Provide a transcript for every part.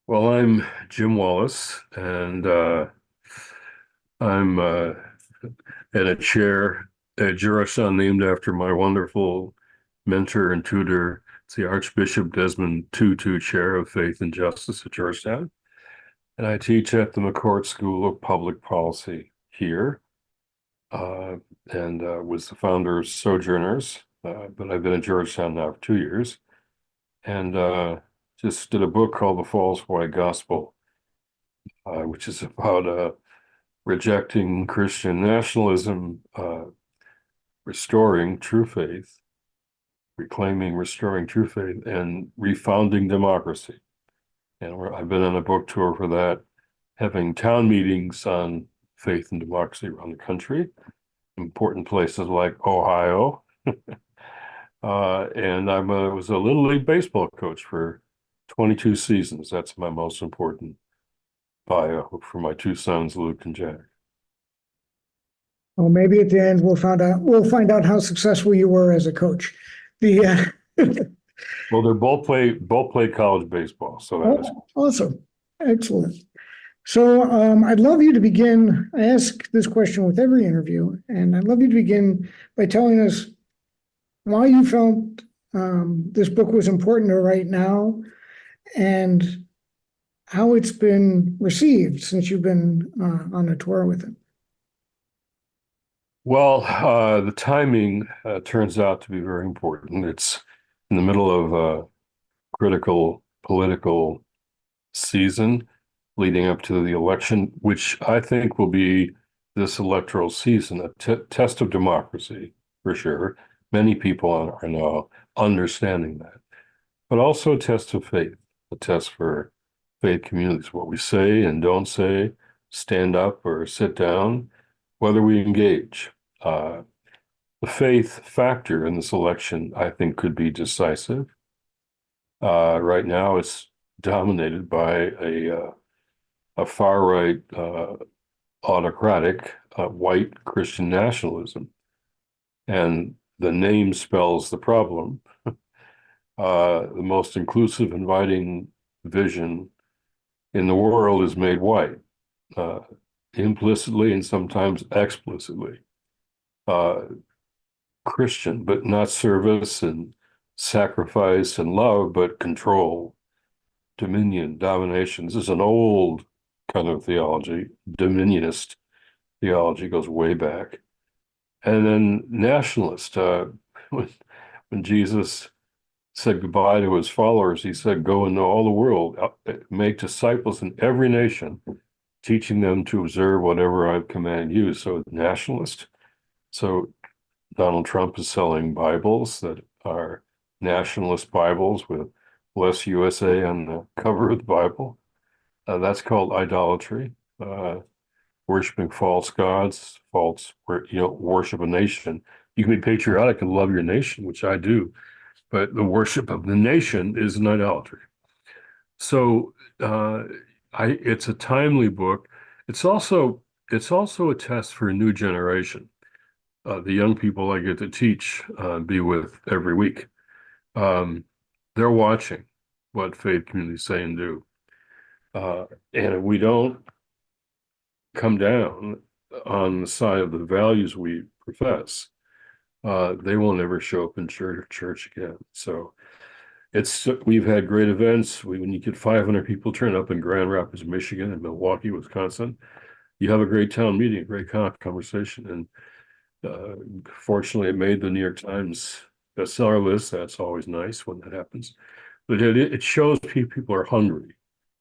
Well, I'm Jim Wallis, and I'm at a chair at Georgetown named after my wonderful mentor and tutor. It's the Archbishop Desmond Tutu Chair of Faith and Justice at Georgetown. And I teach at the McCourt School of Public Policy here, uh, and was the founder of Sojourners. But I've been at Georgetown now for 2 years, and just did a book called The False White Gospel, which is about rejecting Christian nationalism, restoring true faith, reclaiming, restoring true faith, and refounding democracy. And I've been on a book tour for that, having town meetings on faith and democracy around the country, important places like Ohio. And I was a Little League baseball coach for 22 seasons. That's my most important bio for my two sons, Luke and Jack. Well, maybe at the end we'll find out how successful you were as a coach. The Well, they both play college baseball, so that is Awesome, excellent. So I'd love you to begin. I ask this question with every interview, and I'd love you to begin by telling us why you felt this book was important to write now, and how it's been received since you've been on a tour with it. well. The timing turns out to be very important. It's in the middle of a critical political season leading up to the election, which I think will be this electoral season, a test of democracy for sure. Many people are now understanding that, but also a test of faith, a test for faith communities, what we say and don't say, stand up or sit down, whether we engage. The faith factor in this election, I think, could be decisive. Right now, it's dominated by a far-right, autocratic, white Christian nationalism. And the name spells the problem. The most inclusive, inviting vision in the world is made white, implicitly and sometimes explicitly. Christian, but not service and sacrifice and love, but control, dominion, domination. This is an old kind of theology. Dominionist theology goes way back. And then nationalist. When Jesus said goodbye to his followers, he said, "Go into all the world, make disciples in every nation, teaching them to observe whatever I've commanded you." So nationalist. So Donald Trump is selling Bibles that are nationalist Bibles with "Bless USA" on the cover of the Bible. That's called idolatry. Worshiping false gods, worship a nation. You can be patriotic and love your nation, which I do, but the worship of the nation is an idolatry. So it's a timely book. It's also a test for a new generation. The young people I get to teach, be with every week. They're watching what faith communities say and do. And if we don't come down on the side of the values we profess, they will never show up in church again. So we've had great events. When you get 500 people turn up in Grand Rapids, Michigan, and Milwaukee, Wisconsin, you have a great town meeting, a great conversation. And fortunately, it made the New York Times bestseller list. That's always nice when that happens. But it shows people are hungry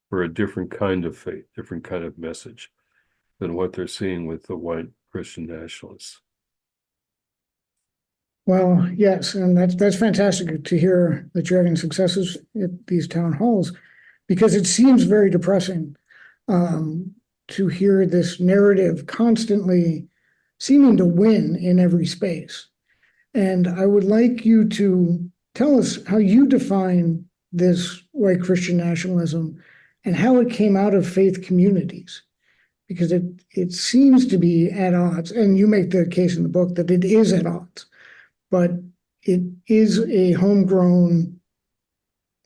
for a different kind of faith, different kind of message than what they're seeing with the white Christian nationalists. Well, yes, and that's fantastic to hear that you're having successes at these town halls, because it seems very depressing to hear this narrative constantly seeming to win in every space. And I would like you to tell us how you define this white Christian nationalism and how it came out of faith communities, because it seems to be at odds. And you make the case in the book that it is at odds, but it is a homegrown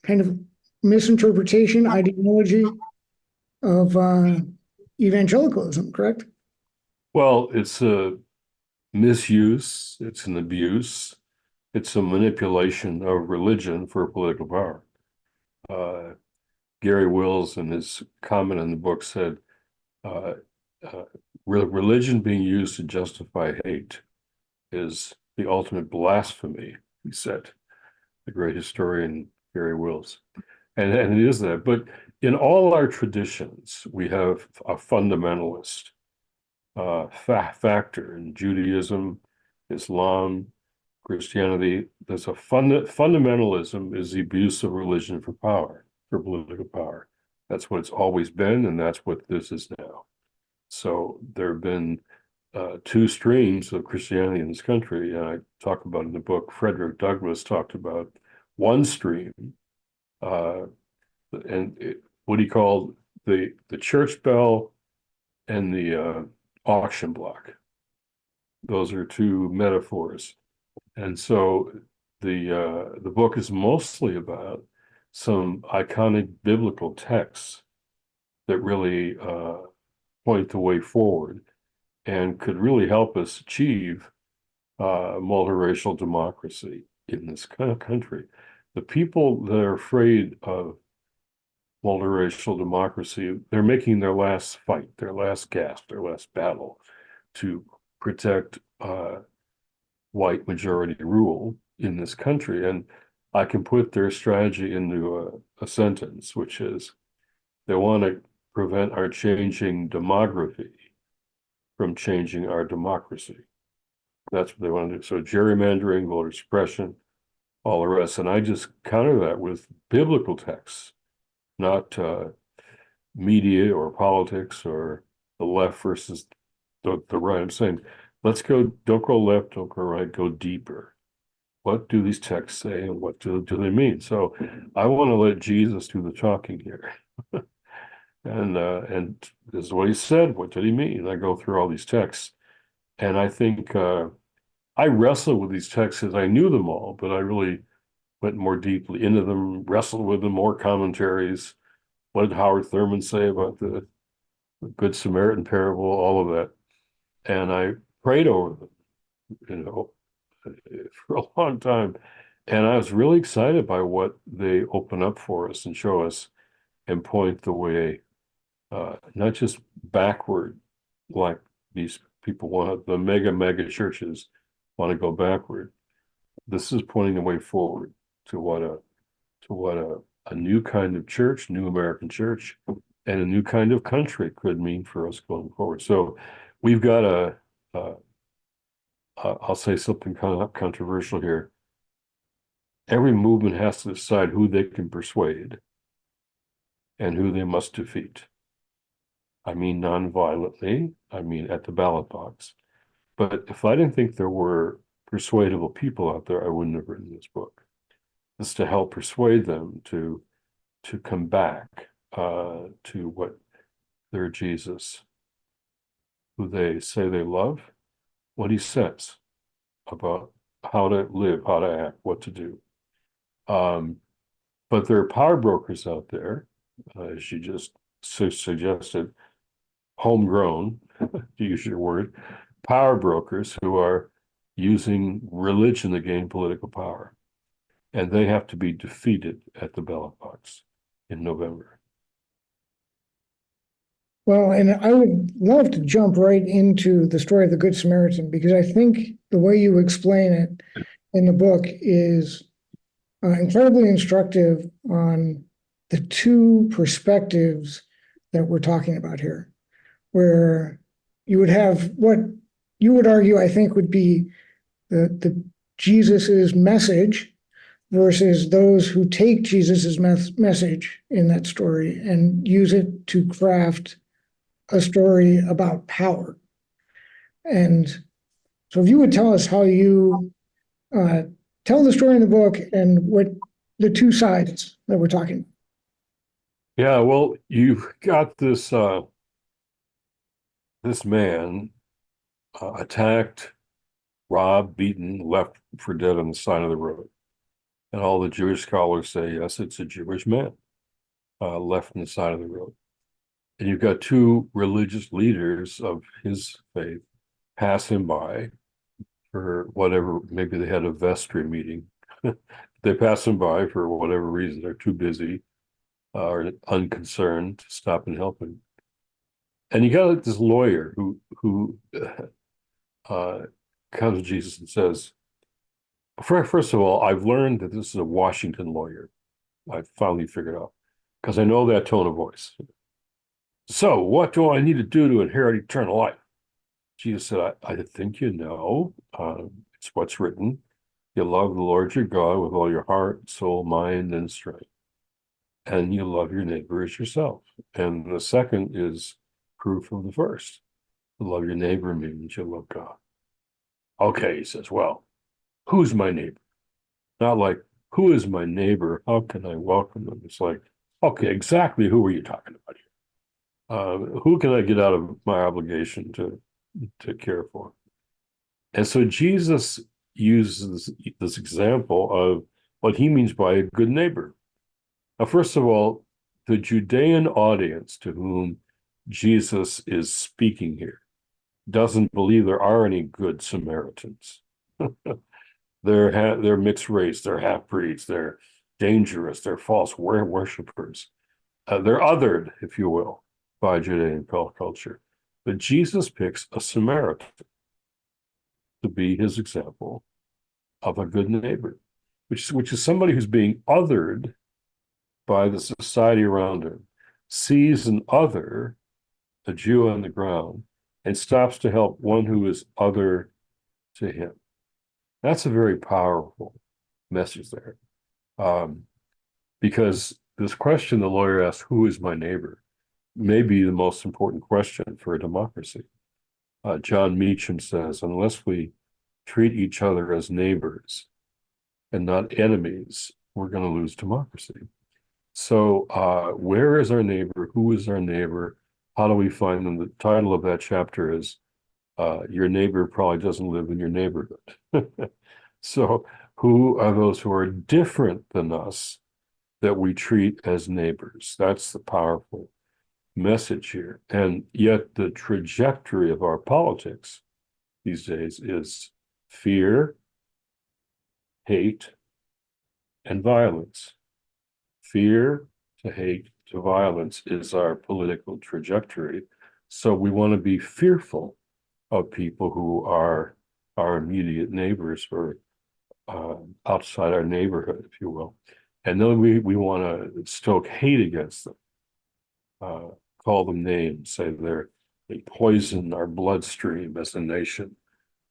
kind of misinterpretation, ideology of evangelicalism, correct? Well, it's a misuse, it's an abuse, it's a manipulation of religion for political power. Gary Wills, in his comment in the book, said, uh, religion being used to justify hate is the ultimate blasphemy, he said, the great historian Gary Wills. And it is that. But in all our traditions, we have a fundamentalist factor in Judaism, Islam, Christianity. There's a fundamentalism is the abuse of religion for power, for political power. That's what it's always been, and that's what this is now. So there have been two streams of Christianity in this country, and I talk about in the book. Frederick Douglass talked about one stream, what he called the church bell and the auction block. Those are two metaphors, and so the book is mostly about some iconic biblical texts that really point the way forward and could really help us achieve multiracial democracy in this kind of country. The people that are afraid of multiracial democracy, they're making their last fight, their last gasp, their last battle to protect white majority rule in this country. And I can put their strategy into a sentence, which is they want to prevent our changing demography from changing our democracy. That's what they want to do. So gerrymandering, voter suppression, all the rest. And I just counter that with biblical texts, not media or politics or the left versus the right. I'm saying, let's go, don't go left, don't go right, go deeper. What do these texts say and what do they mean? So I want to let Jesus do the talking here. And this is what he said. What did he mean? I go through all these texts. And I think I wrestled with these texts as I knew them all, but I really went more deeply into them, wrestled with them, more commentaries. What did Howard Thurman say about the Good Samaritan parable, all of that. And I prayed over them, for a long time. And I was really excited by what they open up for us and show us and point the way, not just backward, like these people want, the mega churches want to go backward. This is pointing the way forward to what a new kind of church, new American church, and a new kind of country could mean for us going forward. So we've got I'll say something kind of controversial here. Every movement has to decide who they can persuade and who they must defeat. I mean non-violently, I mean at the ballot box. But if I didn't think there were persuadable people out there, I wouldn't have written this book. It's to help persuade them to come back to what their Jesus, who they say they love, what he says about how to live, how to act, what to do. But there are power brokers out there, as you just suggested, homegrown, to use your word, power brokers who are using religion to gain political power. And they have to be defeated at the ballot box in November. Well, and I would love to jump right into the story of the Good Samaritan, because I think the way you explain it in the book is incredibly instructive on the two perspectives that we're talking about here, where you would have what you would argue, I think, would be the Jesus's message versus those who take Jesus's message in that story and use it to craft a story about power. And so if you would tell us how you tell the story in the book and what the two sides that we're talking. Yeah, well, you've got this this man attacked, robbed, beaten, left for dead on the side of the road. And all the Jewish scholars say, yes, it's a Jewish man. left on the side of the road. And you've got two religious leaders of his faith pass him by for whatever, maybe they had a vestry meeting. They pass him by for whatever reason, they're too busy or unconcerned to stop and help him. And you got this lawyer who comes to Jesus and says, first of all, I've learned that this is a Washington lawyer. I finally figured out, because I know that tone of voice. So what do I need to do to inherit eternal life? Jesus said, I think you know. It's what's written. You love the Lord your God with all your heart, soul, mind, and strength. And you love your neighbor as yourself. And the second is proof of the first. To love your neighbor means you love God. Okay, he says, well, who's my neighbor? Not like, who is my neighbor? How can I welcome them? It's like, okay, exactly who are you talking about here? Who can I get out of my obligation to care for? And so Jesus uses this example of what he means by a good neighbor. Now, first of all, the Judean audience to whom Jesus is speaking here doesn't believe there are any good Samaritans. They're mixed race, they're half-breeds, they're dangerous, they're false worshipers. They're othered, if you will, by Judean culture. But Jesus picks a Samaritan to be his example of a good neighbor, which is somebody who's being othered by the society around him, sees an other, a Jew on the ground, and stops to help one who is other to him. That's a very powerful message there. Because this question the lawyer asks, who is my neighbor, may be the most important question for a democracy. John Meacham says, unless we treat each other as neighbors and not enemies, we're going to lose democracy. So where is our neighbor? Who is our neighbor? How do we find them? The title of that chapter is Your Neighbor Probably Doesn't Live in Your Neighborhood. So who are those who are different than us that we treat as neighbors? That's the powerful message here. And yet the trajectory of our politics these days is fear, hate, and violence. Fear to hate to violence is our political trajectory. So we want to be fearful of people who are our immediate neighbors or outside our neighborhood, if you will. And then we want to stoke hate against them, call them names, say they poison our bloodstream as a nation,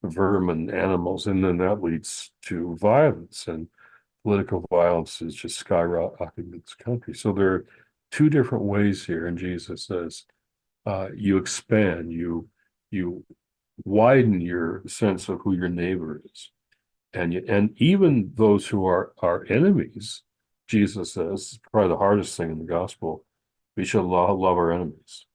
vermin, animals, and then that leads to violence, and political violence is just skyrocketing in this country. So there are two different ways here, and Jesus says, you expand, you widen your sense of who your neighbor is. And even those who are our enemies, Jesus says, probably the hardest thing in the gospel, we should love our enemies,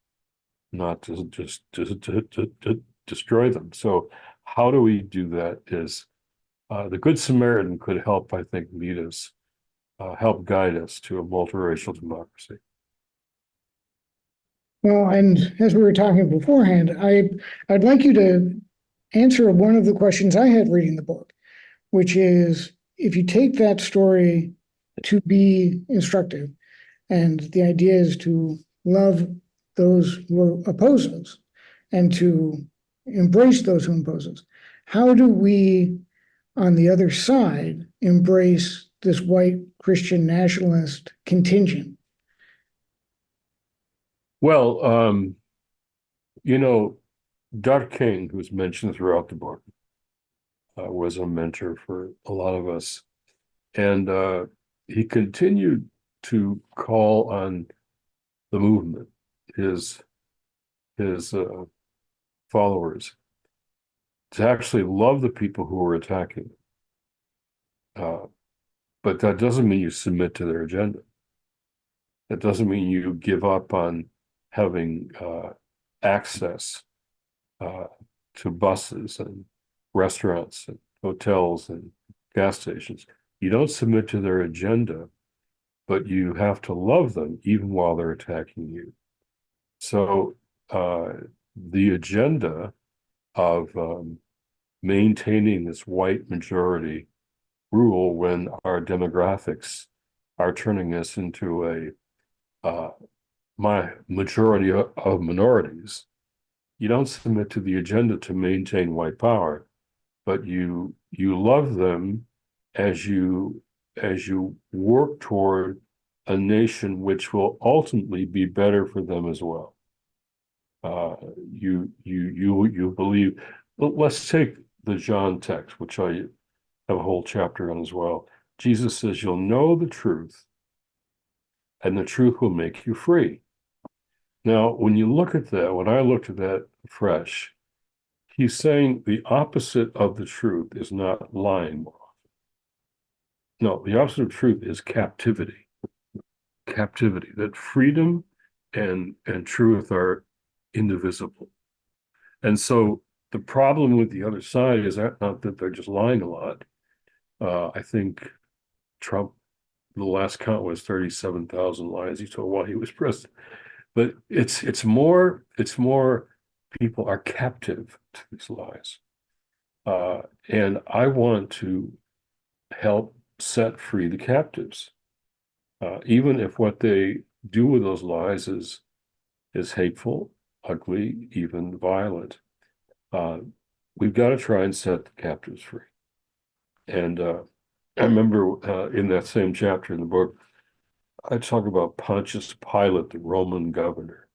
not to just to destroy them. So how do we do that is the Good Samaritan could help, I think, lead us, help guide us to a multiracial democracy. Well, and as we were talking beforehand, I'd like you to answer one of the questions I had reading the book, which is, if you take that story to be instructive, and the idea is to love those who oppose us and to embrace those who oppose us, how do we, on the other side, embrace this white Christian nationalist contingent? Well, Dr. King, who's mentioned throughout the book, was a mentor for a lot of us. And he continued to call on the movement, his followers, to actually love the people who were attacking them. But that doesn't mean you submit to their agenda. That doesn't mean you give up on having access to buses and restaurants and hotels and gas stations. You don't submit to their agenda but you have to love them even while they're attacking you. So the agenda of maintaining this white majority rule when our demographics are turning us into a majority of minorities, you don't submit to the agenda to maintain white power, but you love them as you work toward a nation which will ultimately be better for them as well. You believe. Let's take the John text, which I have a whole chapter on as well. Jesus says, "You'll know the truth, and the truth will make you free." Now, when you look at that, when I looked at that fresh, he's saying the opposite of the truth is not lying. No, the opposite of truth is captivity. Captivity, that freedom and truth are indivisible. And so the problem with the other side is not that they're just lying a lot. I think Trump, the last count was 37,000 lies he told while he was president. But it's more people are captive to these lies. And I want to help set free the captives. Even if what they do with those lies is hateful, ugly, even violent, we've got to try and set the captives free. And I remember in that same chapter in the book, I talk about Pontius Pilate, the Roman governor,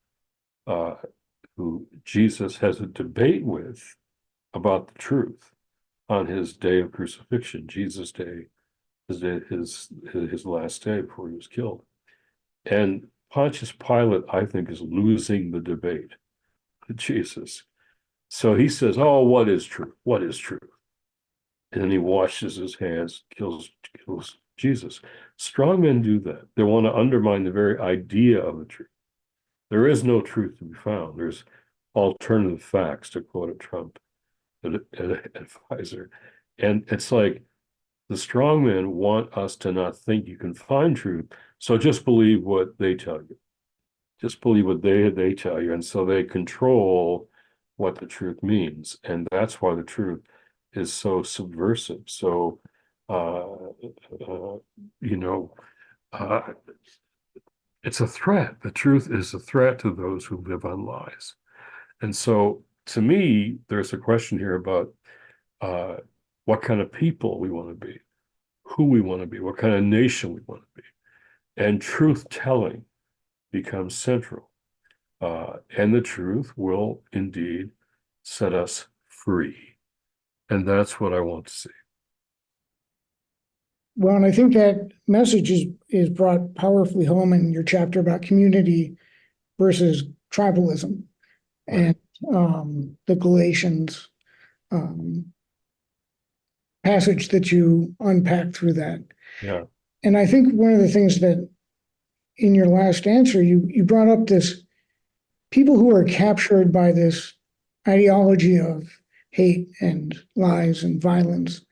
who Jesus has a debate with about the truth on his day of crucifixion, Jesus' day, his last day before he was killed. And Pontius Pilate, I think, is losing the debate with Jesus. So he says, "Oh, what is truth? What is truth?" And then he washes his hands, kills Jesus. Strong men do that. They want to undermine the very idea of the truth. There is no truth to be found. There's alternative facts, to quote a Trump advisor. And it's like the strong men want us to not think you can find truth. So just believe what they tell you. Just believe what they tell you. And so they control what the truth means. And that's why the truth is so subversive. So, it's a threat. The truth is a threat to those who live on lies. And so, to me, there's a question here about what kind of people we want to be, who we want to be, what kind of nation we want to be. And truth-telling becomes central. And the truth will indeed set us free. And that's what I want to see. Well, and I think that message is brought powerfully home in your chapter about community versus tribalism, and the Galatians passage that you unpack through that. Yeah. And I think one of the things that in your last answer, you brought up this people who are captured by this ideology of hate and lies and violence.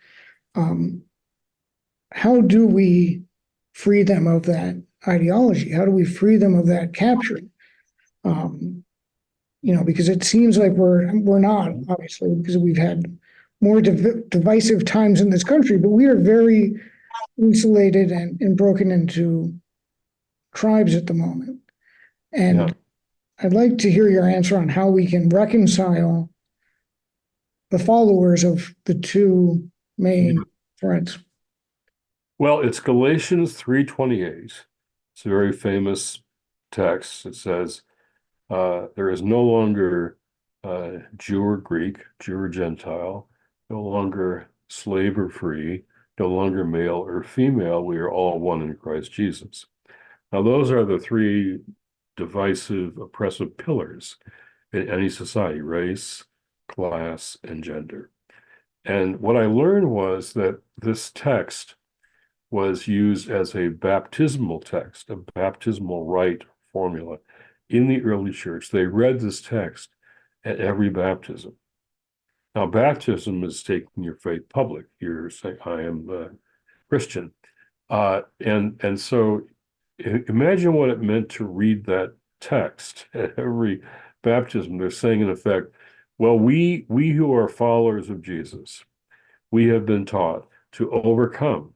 How do we free them of that ideology? How do we free them of that capture? Because it seems like we're not, obviously, because we've had more divisive times in this country, but we are very insulated and broken into tribes at the moment. And I'd like to hear your answer on how we can reconcile the followers of the two main threads. Well, it's Galatians 3:28. It's a very famous text. It says, there is no longer Jew or Greek, Jew or Gentile, no longer slave or free, no longer male or female. We are all one in Christ Jesus. Now, those are the three divisive, oppressive pillars in any society: race, class, and gender. And what I learned was that this text was used as a baptismal text, a baptismal rite formula in the early church. They read this text at every baptism. Now, baptism is taking your faith public. You're saying, "I am a Christian." And so imagine what it meant to read that text at every baptism. They're saying, in effect, well, we who are followers of Jesus, we have been taught to overcome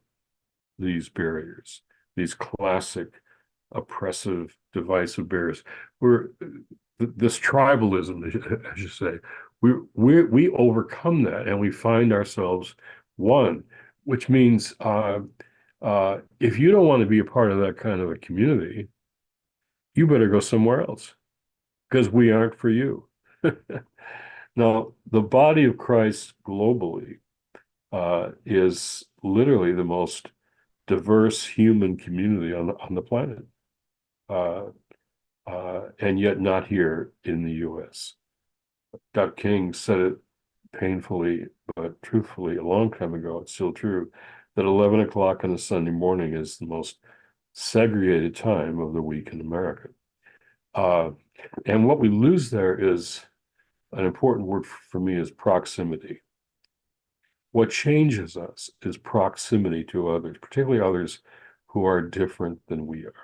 these barriers, these classic oppressive, divisive barriers. We're this tribalism, I should say, we overcome that and we find ourselves one, which means if you don't want to be a part of that kind of a community, you better go somewhere else because we aren't for you. Now, the body of Christ globally is literally the most diverse human community on the planet, and yet not here in the U.S. Dr. King said it painfully but truthfully a long time ago. It's still true that 11 o'clock on a Sunday morning is the most segregated time of the week in America. And what we lose there is an important word for me is proximity. What changes us is proximity to others, particularly others who are different than we are.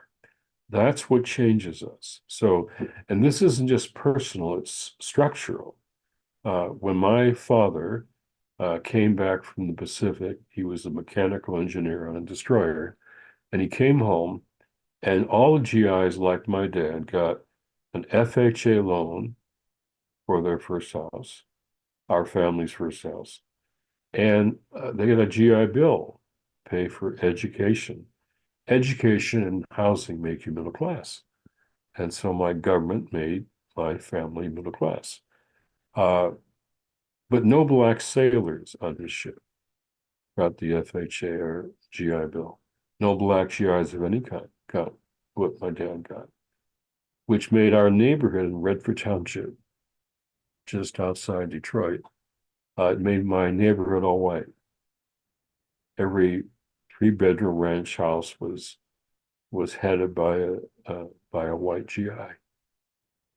That's what changes us. So, and this isn't just personal, it's structural. When my father came back from the Pacific, he was a mechanical engineer on a destroyer, and he came home, and all the GIs, like my dad, got an FHA loan for their first house, our family's first house. And they got a GI Bill, pay for education. Education and housing make you middle class. And so my government made my family middle class. But no black sailors on his ship got the FHA or GI Bill. No black GIs of any kind got what my dad got, which made our neighborhood in Redford Township, just outside Detroit, it made my neighborhood all white. Every 3-bedroom ranch house was headed by a white GI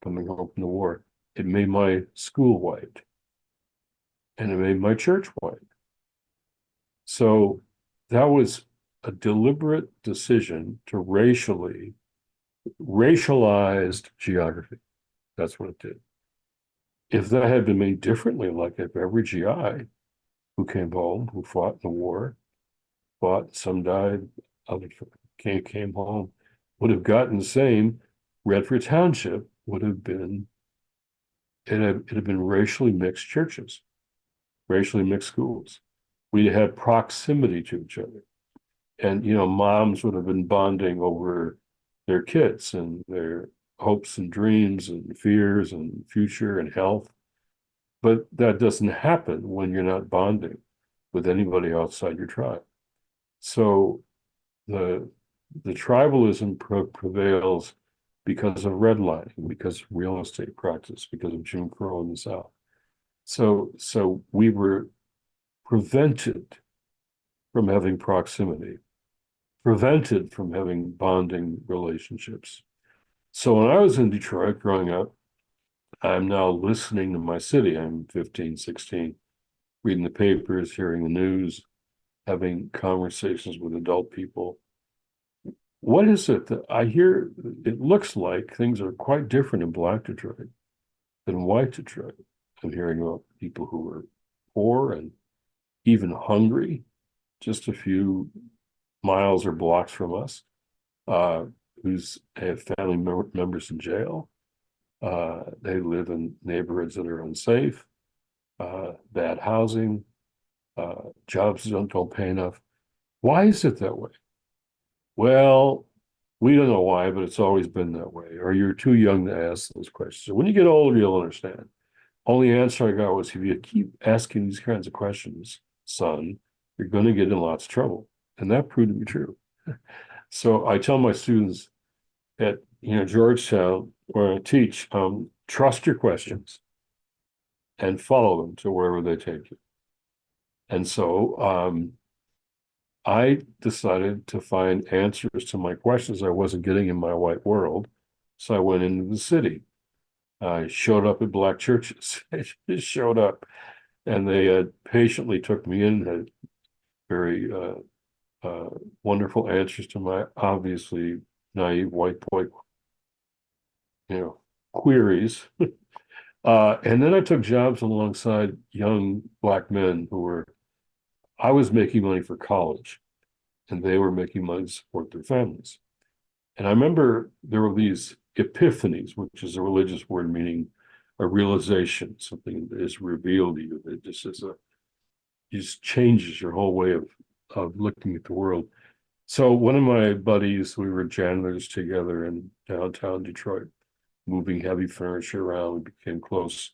coming home from the war. It made my school white, and it made my church white. So that was a deliberate decision to racialized geography. That's what it did. If that had been made differently, like if every GI who came home, who fought in the war, fought, some died, others came home, would have gotten the same, Redford Township would have been, it had been racially mixed churches, racially mixed schools. We had proximity to each other. And, moms would have been bonding over their kids and their hopes and dreams and fears and future and health. But that doesn't happen when you're not bonding with anybody outside your tribe. So the tribalism prevails because of redlining, because of real estate practice, because of Jim Crow in the South. So we were prevented from having proximity, prevented from having bonding relationships. So when I was in Detroit growing up, I'm now listening to my city. I'm 15, 16, reading the papers, hearing the news, having conversations with adult people. What is it that I hear? It looks like things are quite different in Black Detroit than white Detroit. I'm hearing about people who are poor and even hungry, just a few miles or blocks from us, who's have family members in jail. They live in neighborhoods that are unsafe, bad housing, jobs don't pay enough. Why is it that way? Well, we don't know why, but it's always been that way. Or you're too young to ask those questions. So when you get older, you'll understand. Only answer I got was, if you keep asking these kinds of questions, son, you're going to get in lots of trouble. And that proved to be true. So I tell my students at Georgetown, where I teach, trust your questions and follow them to wherever they take you. And so I decided to find answers to my questions I wasn't getting in my white world. So I went into the city. I showed up at Black churches. I just showed up, and they patiently took me in, had very wonderful answers to my obviously naive white boy, queries. And then I took jobs alongside young Black men I was making money for college and they were making money to support their families. And I remember there were these epiphanies, which is a religious word meaning a realization, something that is revealed to you. It just changes your whole way of looking at the world. So one of my buddies, we were janitors together in downtown Detroit, moving heavy furniture around. We became close.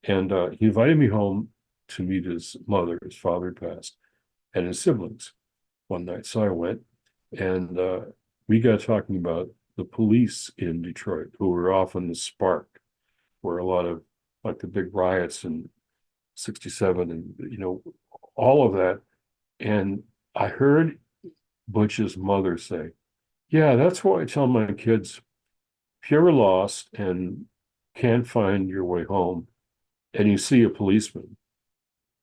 And he invited me home to meet his mother. His father passed, and his siblings one night. So I went, and we got talking about the police in Detroit, who were often the spark, where a lot of like the big riots in '67 and all of that. And I heard Butch's mother say, "Yeah, that's why I tell my kids, if you're ever lost and can't find your way home, and you see a policeman,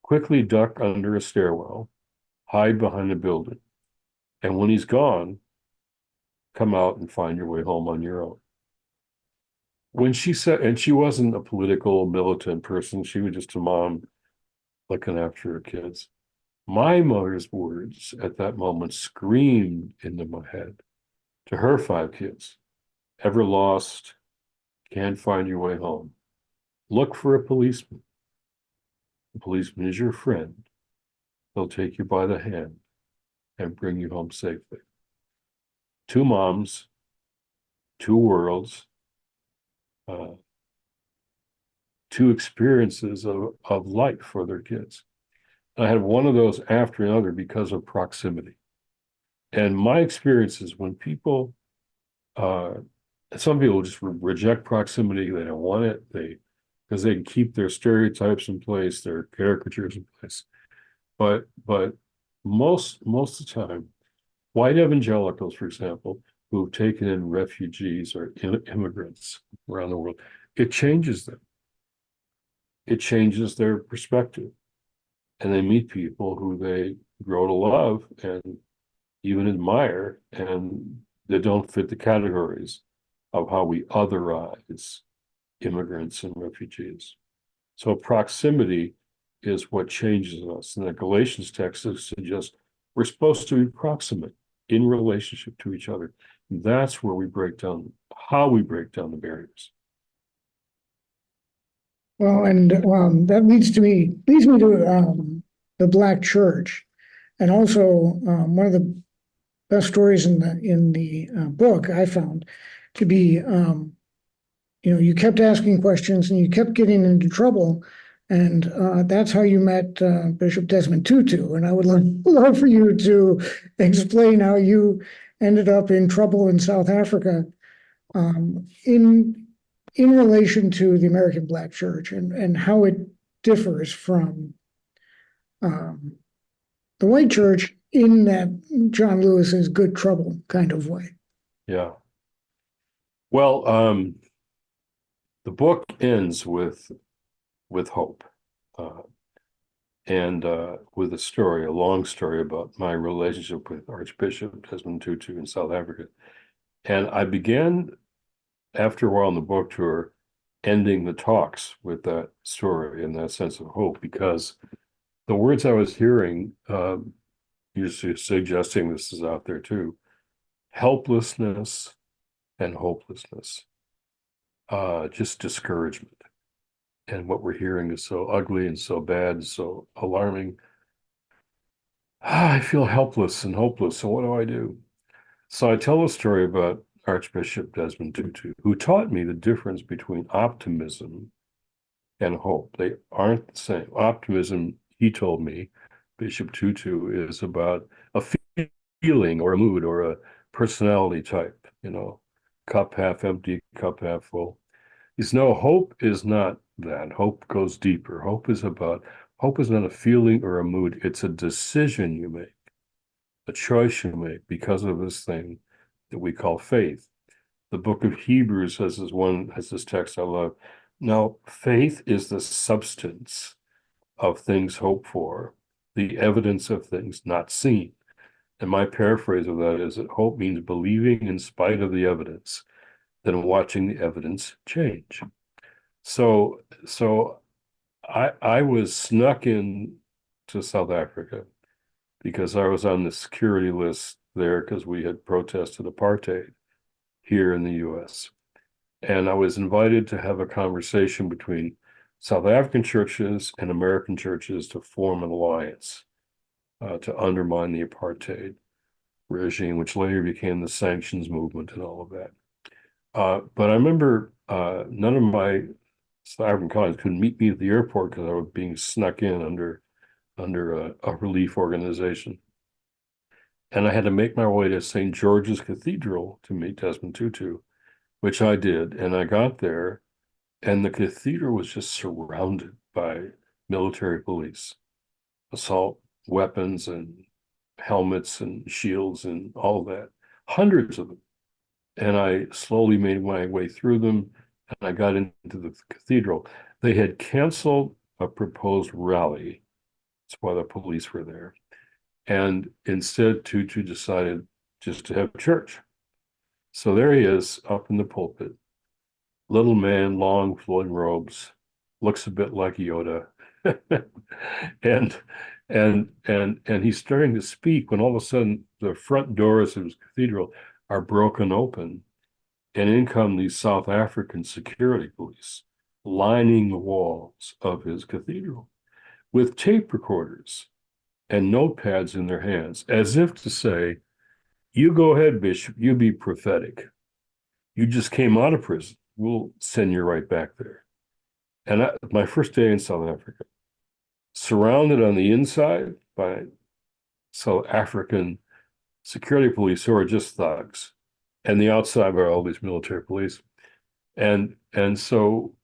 quickly duck under a stairwell, hide behind a building, and when he's gone, come out and find your way home on your own." When she said, and she wasn't a political militant person, she was just a mom looking after her kids. My mother's words at that moment screamed into my head to her 5 kids. Ever lost, can't find your way home, look for a policeman. The policeman is your friend. They'll take you by the hand and bring you home safely. 2 moms, 2 worlds, 2 experiences of life for their kids. I had one of those after another because of proximity. And my experience is when people, some people just reject proximity, they don't want it, because they can keep their stereotypes in place, their caricatures in place. But most of the time, white evangelicals, for example, who've taken in refugees or immigrants around the world, it changes them. It changes their perspective. And they meet people who they grow to love and even admire, and they don't fit the categories of how we otherize immigrants and refugees. So proximity is what changes us. And the Galatians text suggests we're supposed to be proximate in relationship to each other. That's where we break down, how we break down the barriers. Well, and that leads me to the Black church, and also one of the best stories in the book I found to be, you kept asking questions and you kept getting into trouble, and that's how you met Bishop Desmond Tutu. And I would love for you to explain how you ended up in trouble in South Africa, in relation to the American Black Church, and how it differs from the white church in that John Lewis is good trouble kind of way. Yeah. Well, the book ends with hope, and with a long story about my relationship with Archbishop Desmond Tutu in South Africa. And I began, after a while on the book tour, ending the talks with that story and that sense of hope, because the words I was hearing, you're suggesting this is out there too, helplessness and hopelessness, just discouragement. And what we're hearing is so ugly and so bad and so alarming. I feel helpless and hopeless. So what do I do? So I tell a story about Archbishop Desmond Tutu, who taught me the difference between optimism and hope. They aren't the same. Optimism, he told me, Bishop Tutu, is about a feeling or a mood or a personality type, cup half empty, cup half full. Hope is not that. Hope goes deeper. Hope is not a feeling or a mood. It's a decision you make, a choice you make because of this thing that we call faith. The book of Hebrews has this text I love. Now, faith is the substance of things hoped for, the evidence of things not seen. And my paraphrase of that is that hope means believing in spite of the evidence, then watching the evidence change. So I was snuck in to South Africa because I was on the security list there because we had protested apartheid here in the US. And I was invited to have a conversation between South African churches and American churches to form an alliance to undermine the apartheid regime, which later became the sanctions movement and all of that. But I remember none of my South African colleagues could meet me at the airport because I was being snuck in under a relief organization. And I had to make my way to St. George's Cathedral to meet Desmond Tutu, which I did. And I got there, and the cathedral was just surrounded by military police, assault weapons and helmets and shields and all of that, hundreds of them. And I slowly made my way through them, and I got into the cathedral. They had canceled a proposed rally. That's why the police were there. And instead, Tutu decided just to have church. So there he is up in the pulpit, little man, long flowing robes, looks a bit like Yoda. and and he's starting to speak when all of a sudden the front doors of his cathedral are broken open, and in come these South African security police lining the walls of his cathedral with tape recorders and notepads in their hands, as if to say, you go ahead, Bishop, you be prophetic. You just came out of prison. We'll send you right back there. And my first day in South Africa, surrounded on the inside by South African security police who are just thugs, and the outside by all these military police. And so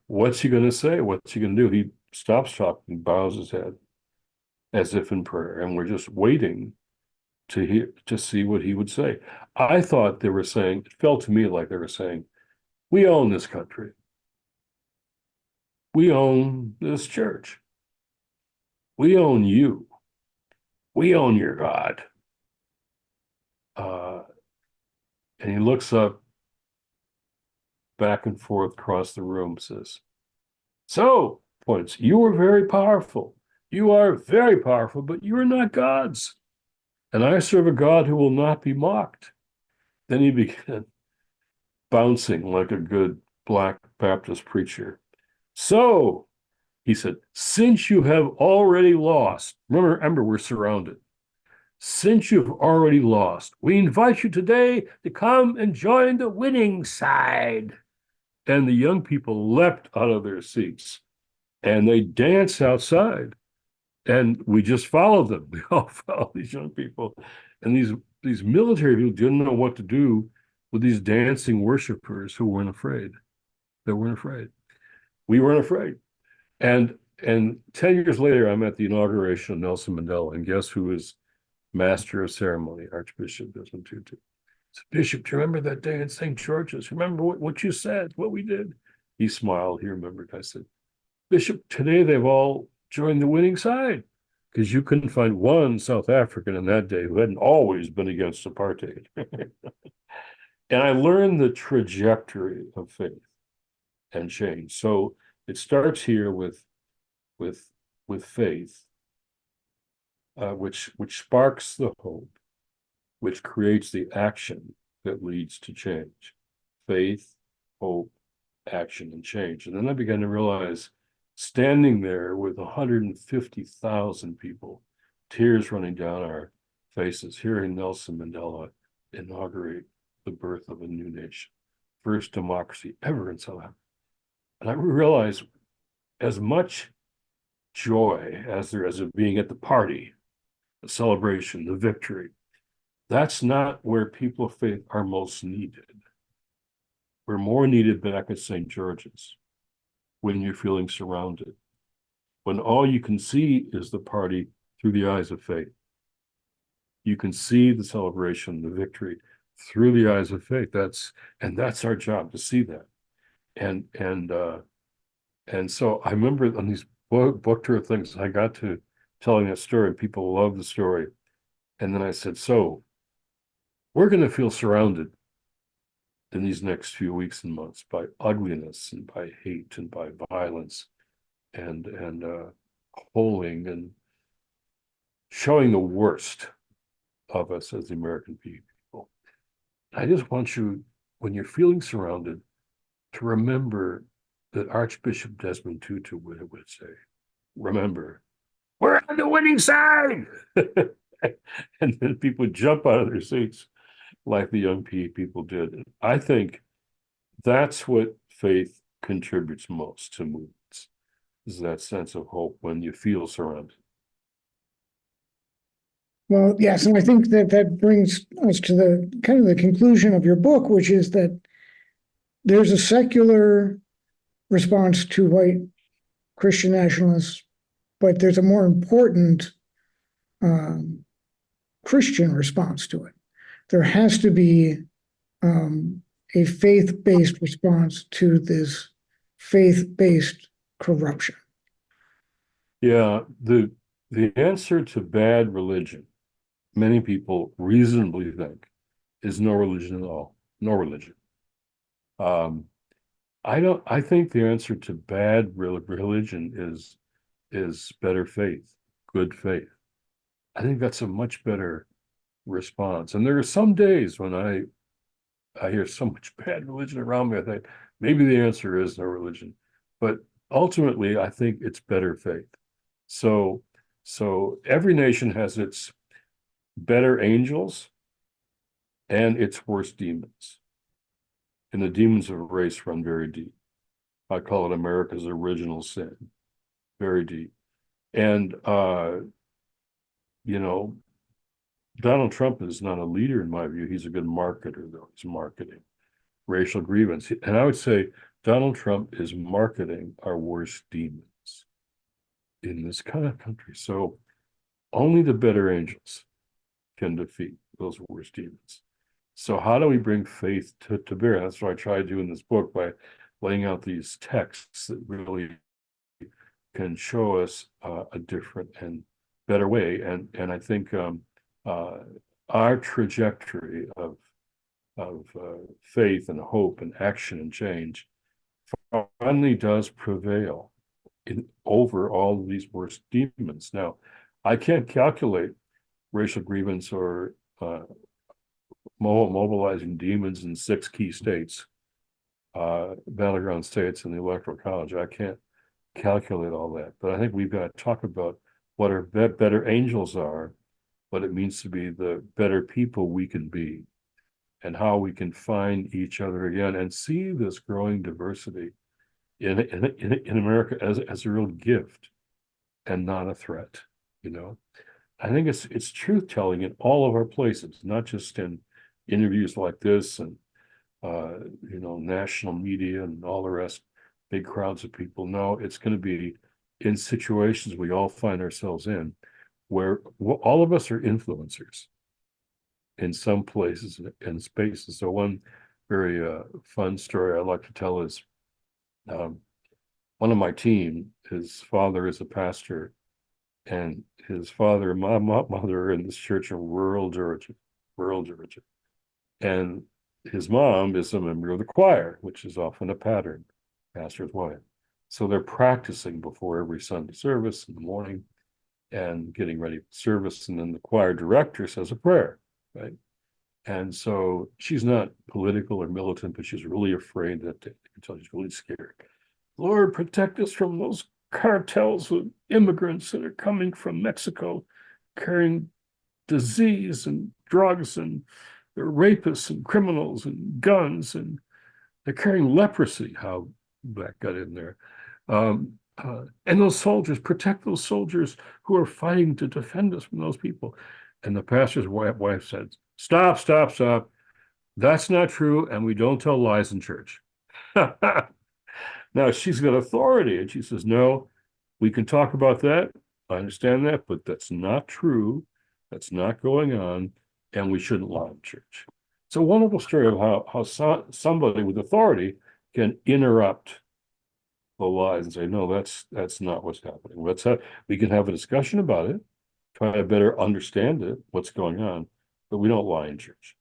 what's he going to say? What's he going to do? He stops talking, bows his head as if in prayer, and we're just waiting to see what he would say. I thought they were saying, it felt to me like they were saying, we own this country. We own this church. We own you. We own your God. And he looks up back and forth across the room, says, so, points, you are very powerful. You are very powerful, but you are not gods. And I serve a God who will not be mocked. Then he began bouncing like a good Black Baptist preacher. So, he said, since you have already lost, remember we're surrounded. Since you've already lost, we invite you today to come and join the winning side. And the young people leapt out of their seats and they danced outside. And we just followed them. We all followed these young people. And these military people didn't know what to do with these dancing worshipers who weren't afraid. They weren't afraid. We weren't afraid. And 10 years later, I'm at the inauguration of Nelson Mandela. And guess who is master of ceremony? Archbishop Desmond Tutu. I said, Bishop, do you remember that day in St. George's? Remember what you said, what we did? He smiled. He remembered. I said, Bishop, today they've all joined the winning side, because you couldn't find one South African in that day who hadn't always been against apartheid. And I learned the trajectory of faith and change. So it starts here with faith, which sparks the hope, which creates the action that leads to change. Faith, hope, action, and change. And then I began to realize, standing there with 150,000 people, tears running down our faces, hearing Nelson Mandela inaugurate the birth of a new nation, first democracy ever in South Africa. And I realized, as much joy as there is of being at the party, the celebration, the victory, that's not where people of faith are most needed. We're more needed back at St. George's, when you're feeling surrounded, when all you can see is the party through the eyes of faith. You can see the celebration, the victory through the eyes of faith. That's our job, to see that. And so I remember on these book tour things, I got to telling that story. People love the story. And then I said, so we're going to feel surrounded in these next few weeks and months by ugliness and by hate and by violence and holding and showing the worst of us as the American people. I just want you, when you're feeling surrounded, to remember that Archbishop Desmond Tutu would say, remember, we're on the winning side. And then people jump out of their seats like the young people did. I think that's what faith contributes most to movements, is that sense of hope when you feel surrounded. Well, yes, and I think that that brings us to the kind of the conclusion of your book, which is that there's a secular response to white Christian nationalists, but there's a more important Christian response to it. There has to be a faith-based response to this faith-based corruption. Yeah, the answer to bad religion, many people reasonably think, is no religion at all. No religion. I think the answer to bad religion is better faith, good faith. I think that's a much better response. And there are some days when I hear so much bad religion around me, I think maybe the answer is no religion. But ultimately, I think it's better faith. So every nation has its better angels and its worst demons. And the demons of race run very deep. I call it America's original sin, very deep. And Donald Trump is not a leader in my view. He's a good marketer, though. He's marketing racial grievance. And I would say Donald Trump is marketing our worst demons in this kind of country. So only the better angels can defeat those worst demons. So how do we bring faith to bear? That's what I try to do in this book by laying out these texts that really can show us a different and better way. And I think our trajectory of faith and hope and action and change finally does prevail over all of these worst demons. Now, I can't calculate racial grievance or mobilizing demons in 6 key states, battleground states in the Electoral College. I can't calculate all that, but I think we've got to talk about what our better angels are, what it means to be the better people we can be, and how we can find each other again and see this growing diversity in America as a real gift and not a threat. I think it's truth telling in all of our places, not just in interviews like this and national media and all the rest, big crowds of people. No, it's going to be in situations we all find ourselves in, where all of us are influencers in some places and spaces. So one very fun story I like to tell is one of my team, his father is a pastor, and his father and my mother are in this church in rural Georgia. And his mom is a member of the choir, which is often a pattern, pastor's wife. So they're practicing before every Sunday service in the morning and getting ready for service. And then the choir director says a prayer, right? And so she's not political or militant, but she's really afraid that, you can tell she's really scared. Lord, protect us from those cartels of immigrants that are coming from Mexico, carrying disease and drugs, and they're rapists and criminals and guns, and they're carrying leprosy, how that got in there. And those soldiers, protect those soldiers who are fighting to defend us from those people. And the pastor's wife said, stop. That's not true, and we don't tell lies in church. Now, she's got authority, and she says, no, we can talk about that. I understand that, but that's not true. That's not going on, and we shouldn't lie in church. It's a wonderful story of how somebody with authority can interrupt the lies and say, no, that's not what's happening. We can have a discussion about it, try to better understand it, what's going on, but we don't lie in church.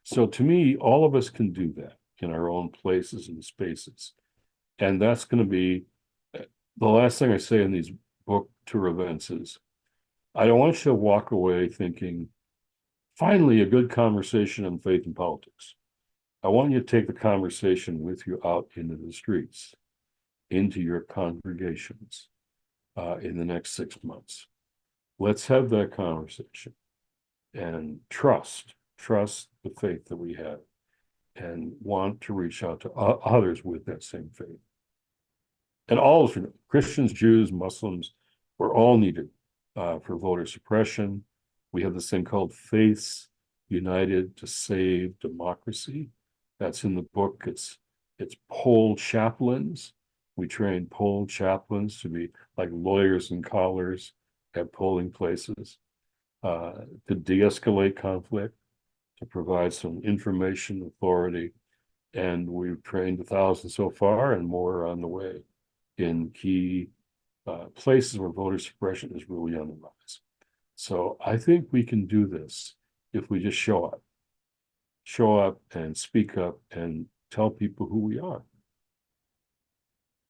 So to me, all of us can do that in our own places and spaces. And that's going to be the last thing I say in these book tour events is, I don't want you to walk away thinking, finally, a good conversation on faith and politics. I want you to take the conversation with you out into the streets, into your congregations in the next 6 months. Let's have that conversation and trust the faith that we have and want to reach out to others with that same faith. And all of Christians, Jews, Muslims, we're all needed for voter suppression. We have this thing called Faiths United to Save Democracy. That's in the book. It's poll chaplains. We train poll chaplains to be like lawyers and collars at polling places to de-escalate conflict, to provide some information authority. And we've trained 1,000 so far and more on the way in key places where voter suppression is really on the rise. So I think we can do this if we just show up and speak up and tell people who we are.